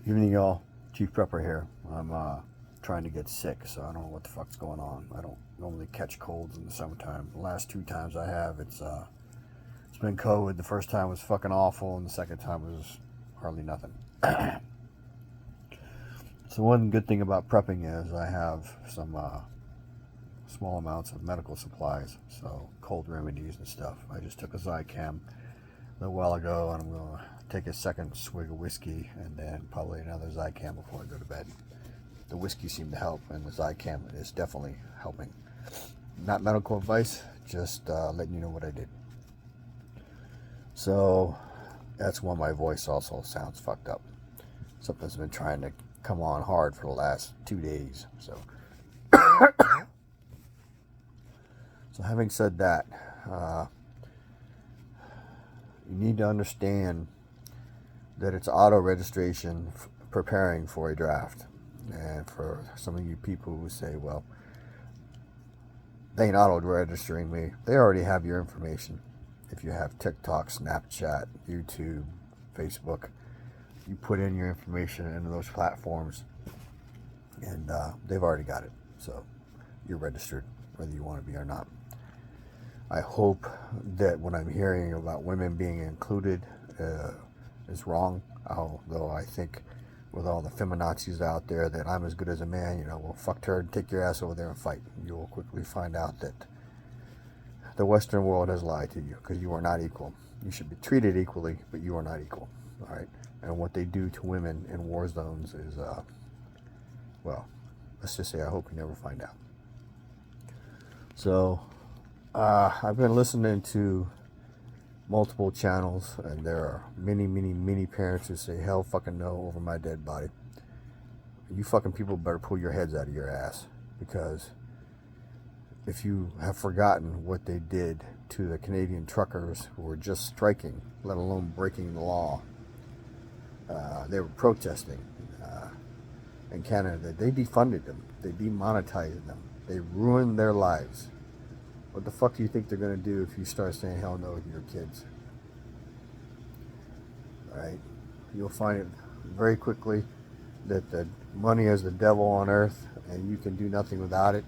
Evening, y'all. Chief Prepper here. I'm trying to get sick, so I don't know what the fuck's going on. I don't normally catch colds in the summertime. The last two times I have, it's been COVID. The first time was fucking awful, and the second time was hardly nothing. So one good thing about prepping is I have some small amounts of medical supplies, so cold remedies and stuff. I just took a Zicam a little while ago, and I'm going to take a second swig of whiskey and then probably another Zicam before I go to bed. The whiskey seemed to help, and the Zicam is definitely helping. Not medical advice, just letting you know what I did. So that's why my voice also sounds fucked up. Something's been trying to come on hard for the last 2 days. So having said that, you need to understand that it's auto registration preparing for a draft. And for some of you people who say, well, they ain't auto registering me, they already have your information. If you have TikTok, Snapchat, YouTube, Facebook, you put in your information into those platforms, and they've already got it. So you're registered, whether you want to be or not. I hope that what I'm hearing about women being included is wrong, although I think with all the feminazis out there that I'm as good as a man, well, fuck her and take your ass over there and fight. You will quickly find out that the Western world has lied to you, because you are not equal. You should be treated equally, but you are not equal. All right? And what they do to women in war zones is, well, let's just say I hope you never find out. So, I've been listening to multiple channels, and there are many parents who say hell fucking no over my dead body. You fucking people better pull your heads out of your ass, because if you have forgotten what they did to the Canadian truckers who were just striking, let alone breaking the law, they were protesting in Canada. They defunded them, they demonetized them, they ruined their lives. What the fuck do you think they're going to do if you start saying hell no to your kids? Alright? You'll find it very quickly that the money is the devil on earth, and you can do nothing without it.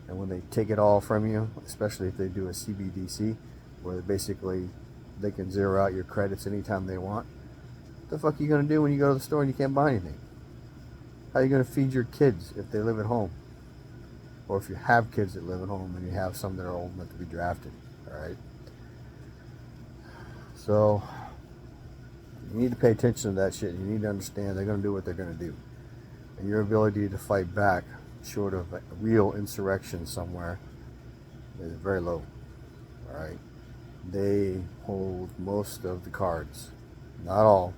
And when they take it all from you, especially if they do a CBDC, where basically they can zero out your credits anytime they want, what the fuck are you going to do when you go to the store and you can't buy anything? How are you going to feed your kids if they live at home? Or if you have kids that live at home and you have some that are old enough to be drafted, all right? So you need to pay attention to that shit. You need to understand they're going to do what they're going to do. And your ability to fight back, short of a real insurrection somewhere, is very low, all right? They hold most of the cards. Not all,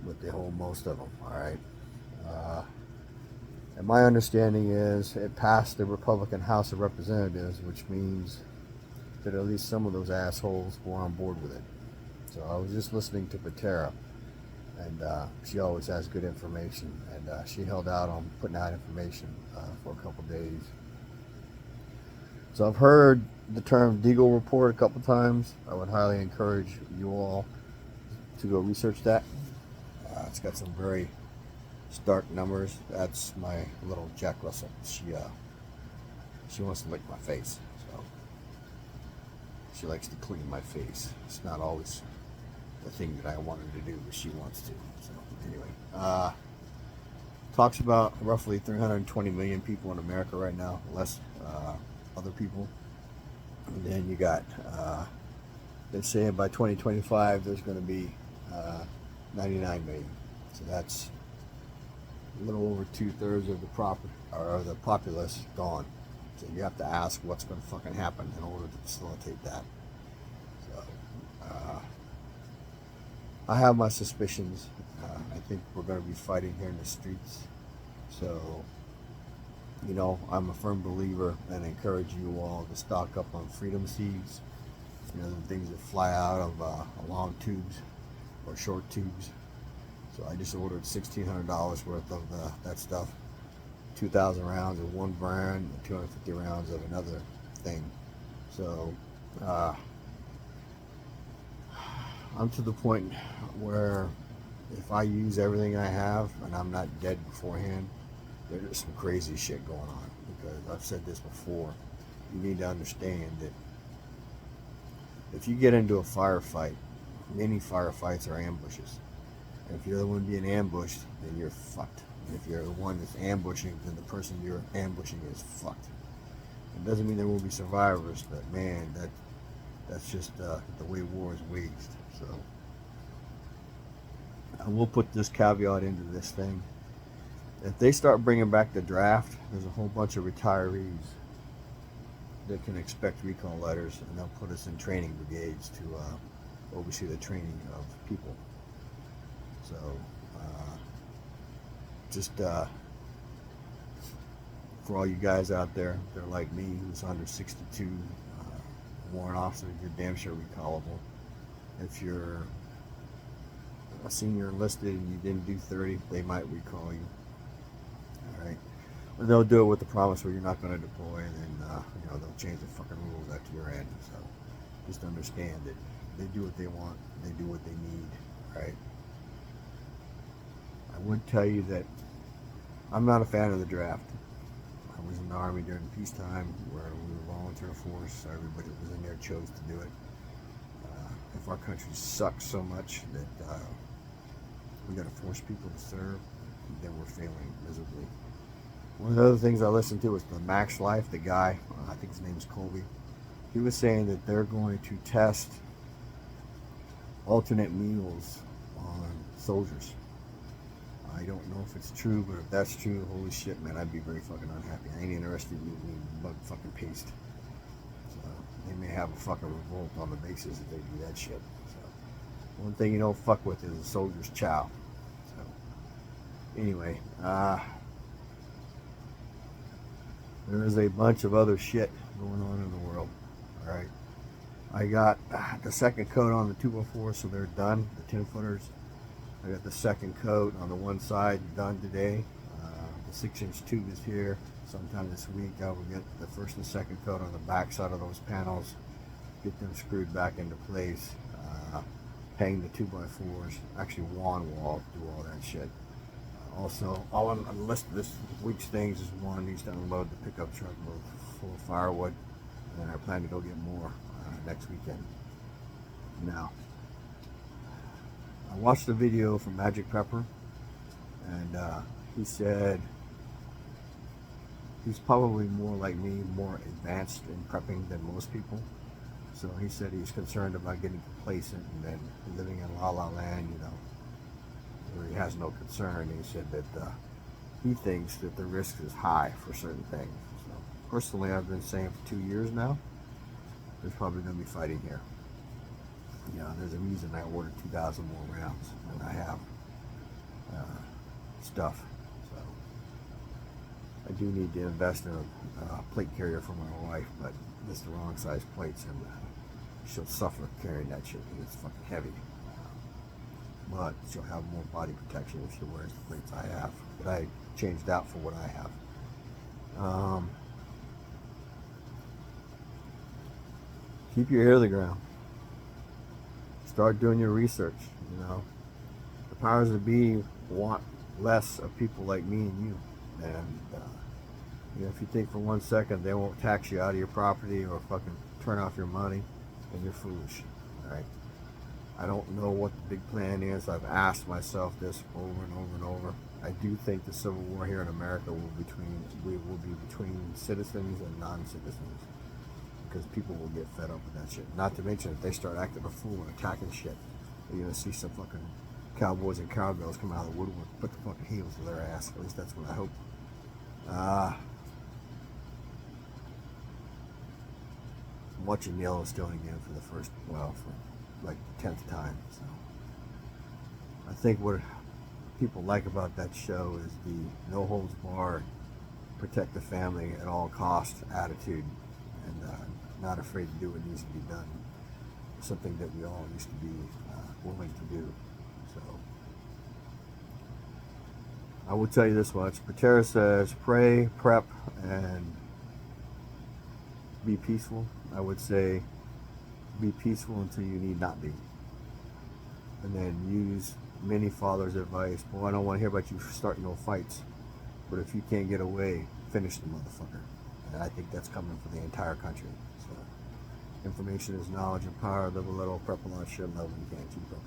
but they hold most of them, all right? And my understanding is it passed the Republican House of Representatives, which means that at least some of those assholes were on board with it. So I was just listening to Patera, and she always has good information, and she held out on putting out information for a couple days. So I've heard the term Deagle Report a couple times. I would highly encourage you all to go research that. It's got some very stark numbers. That's my little Jack Russell. She wants to lick my face, so she likes to clean my face. It's not always the thing that I wanted to do, but she wants to. So anyway, talks about roughly 320 million people in America right now, less other people. And then you got they're saying by 2025 there's going to be 99 million. So that's a little over 2/3 of the populace gone. So you have to ask what's going to fucking happen in order to facilitate that. So I have my suspicions. I think we're going to be fighting here in the streets. So I'm a firm believer and encourage you all to stock up on freedom seeds. The things that fly out of long tubes or short tubes. So I just ordered $1,600 worth of that stuff. 2,000 rounds of one brand and 250 rounds of another thing. So I'm to the point where if I use everything I have and I'm not dead beforehand, there's some crazy shit going on. Because I've said this before, you need to understand that if you get into a firefight, many firefights are ambushes. And if you're the one being ambushed, then you're fucked. And if you're the one that's ambushing, then the person you're ambushing is fucked. It doesn't mean there won't be survivors, but man, that's just the way war is waged. So I will put this caveat into this thing. If they start bringing back the draft, there's a whole bunch of retirees that can expect recall letters, and they'll put us in training brigades to oversee the training of people. So just for all you guys out there, they're like me, who's under 62, warrant officer, you're damn sure recallable. If you're a senior enlisted and you didn't do 30, they might recall you. All right, and they'll do it with the promise where you're not going to deploy, and then they'll change the fucking rules at your end. So just understand that they do what they want, they do what they need. Right? I would tell you that I'm not a fan of the draft. I was in the Army during peacetime, where we were volunteer force, so everybody that was in there chose to do it. If our country sucks so much that we got to force people to serve, then we're failing miserably. One of the other things I listened to was the Max Life, the guy, I think his name is Colby. He was saying that they're going to test alternate meals on soldiers. I don't know if it's true, but if that's true, holy shit, man, I'd be very fucking unhappy. I ain't interested in eating bug fucking paste. So they may have a fucking revolt on the basis if they do that shit. So one thing you don't fuck with is a soldier's chow. So anyway, there is a bunch of other shit going on in the world. All right, I got the second coat on the 204, so they're done. The 10-footers. I got the second coat on the one side done today. The 6-inch tube is here. Sometime this week I will get the first and second coat on the back side of those panels, get them screwed back into place, hang the 2x4s, actually wall, do all that shit. Also, all on the list of this week's things is one needs to unload the pickup truck full of firewood, and I plan to go get more next weekend. Now, I watched a video from Magic Pepper, and he said he's probably more like me, more advanced in prepping than most people. So he said he's concerned about getting complacent and then living in La La Land, where he has no concern. He said that he thinks that the risk is high for certain things. So personally, I've been saying for 2 years now, there's probably going to be fighting here. There's a reason I ordered 2,000 more rounds than I have stuff. So I do need to invest in a plate carrier for my wife, but it's the wrong size plates, and she'll suffer carrying that shit because it's fucking heavy. But she'll have more body protection if she wears the plates I have, that I changed out for what I have. Keep your ear to the ground. Start doing your research. The powers that be want less of people like me and you. And if you think for 1 second they won't tax you out of your property or fucking turn off your money, then you're foolish. All right. I don't know what the big plan is. I've asked myself this over and over and over. I do think the Civil War here in America will be between citizens and non-citizens, because people will get fed up with that shit. Not to mention, if they start acting a fool and attacking shit, you're gonna see some fucking cowboys and cowgirls come out of the woodwork, put the fucking heels to their ass. At least that's what I hope. I'm watching Yellowstone again for like 10th time. So I think what people like about that show is the no holds barred, protect the family at all costs attitude, and not afraid to do what needs to be done. Something that we all used to be willing to do. So I will tell you this much. Patera says pray, prep, and be peaceful. I would say be peaceful until you need not be, and then use many fathers' advice, boy, I don't want to hear about you starting no fights, but if you can't get away, finish the motherfucker. And I think that's coming for the entire country. So, information is knowledge and power. Live a little, prep a lot, share love, and you can't keep up.